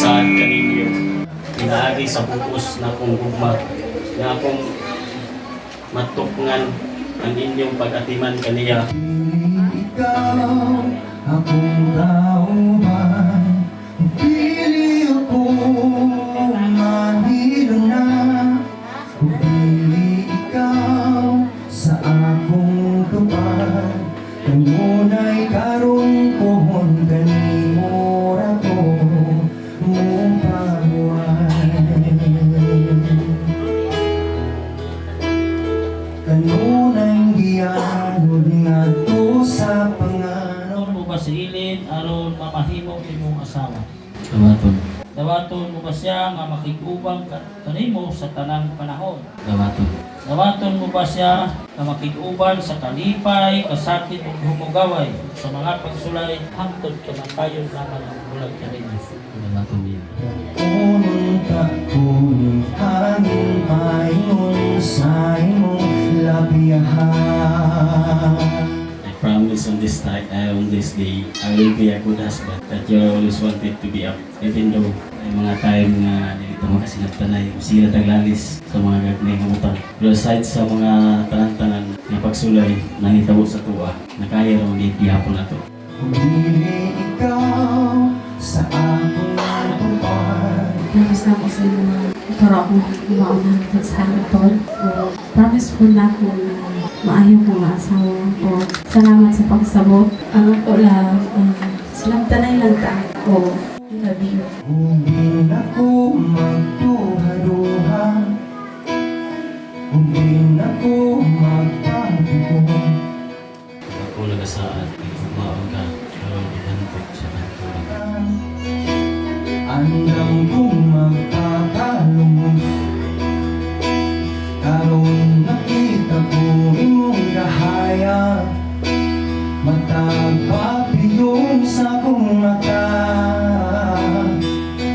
sad kaninyo. Pinaagi sa bukos na akong gugma, na akong matukngan ang inyong pag-atiman kaniya. Ikaw, akong kauban, pili ako mahirang na. Pili ikaw sa akong tupad, kanunay karon kohon kanimo ra ko mong pabuhay. Kanunay giyanod nga to sa panganon. Mo ba silid aron mamahimo imong asawa? Dawaton. Dawaton mo ba siya nga makig-ubang kanimo sa tanang panahon? Dawaton. Dawaton mo ba siya nga makig-uban sa kalipay, kasakit ug humugaway sa mga pagsulay hangtod kamatayon naman ang bulag kanimo? Dawaton niya. Unong kakuning hangin paingon sa imong labiyahan. I promise on this day, I will be a good husband that you always wanted to be up. Even though may mga time nga dito makasinagtanay, sila taglalis sa mga gagnay ng utang. Pero aside sa mga tanan-tanan na pagsulay, nangitabo sa tuwa, nakaya naman gihapon na to. Pumili ikaw sa akong tupad. Promise na ako sa inyo na para akong maunahan sa harapan. O promise po na ako na maayong mga asawa. O salamat sa pagsabot. Ang ako lang, silang tanay lang ta. O love you. Hindi na ko magduha-duha, hindi na ko magpagugo. Ako nagasaad, umaon ka, karoon ihantot sa kanturan. Andam kong magpakalumos, karon nakita ko imong kahaya, matagpapiyong sa kong mata.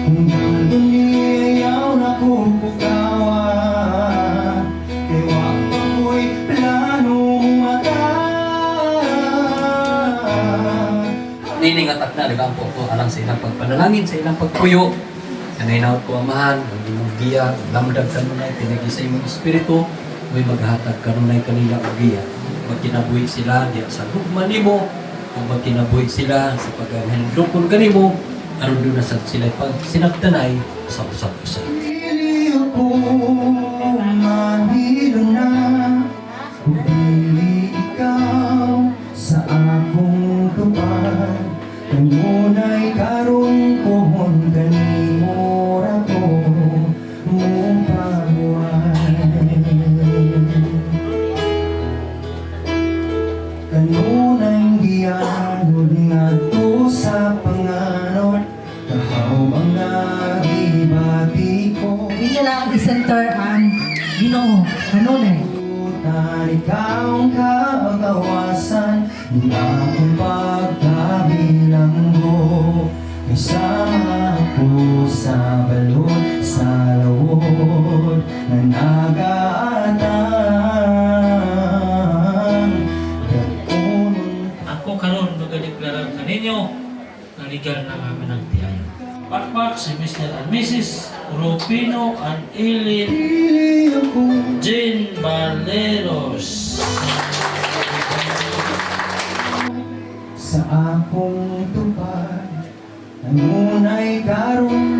Kung nandun niyayaw na kong pukawan, kay wako ko'y plano mata. Nining atak na nagampo ko alang sa ilang pagpanalangin, sa ilang pagpuyo. Kanay na ko amahan, ang imong giya, lamdag kanunay, pinagi sa imong espiritu, may maghatag kanunay kanila og giya. Magkinabuhi sila diya sa lugma nimo, kung magkinabuhi sila sa paghandukon kanimo, aron doon na sad sila pag sinagtanay sa usap-usap. Pili ako mahirang na, pili ikaw sa akong tupad, kanunay karon kohon kanimo ra ko mong pabuhay. Kanunay giyanod nga to sa panganon, kahaw ang nagibati ko. Hindi lang i-center ang Ginoo, kanunay. Tutan ikaw ang kabagawasan, ng akong pagkabilanggo. Kasama ko sa balon, sa lawod na nagaatang. Ako karon magadeklarar kaninyo na legal na amin ang tiyayo. Pakpak si Mr. and Mrs. Rufino and Eileen Pili ako Jean Valeros. sa akong tupad, nangunay karon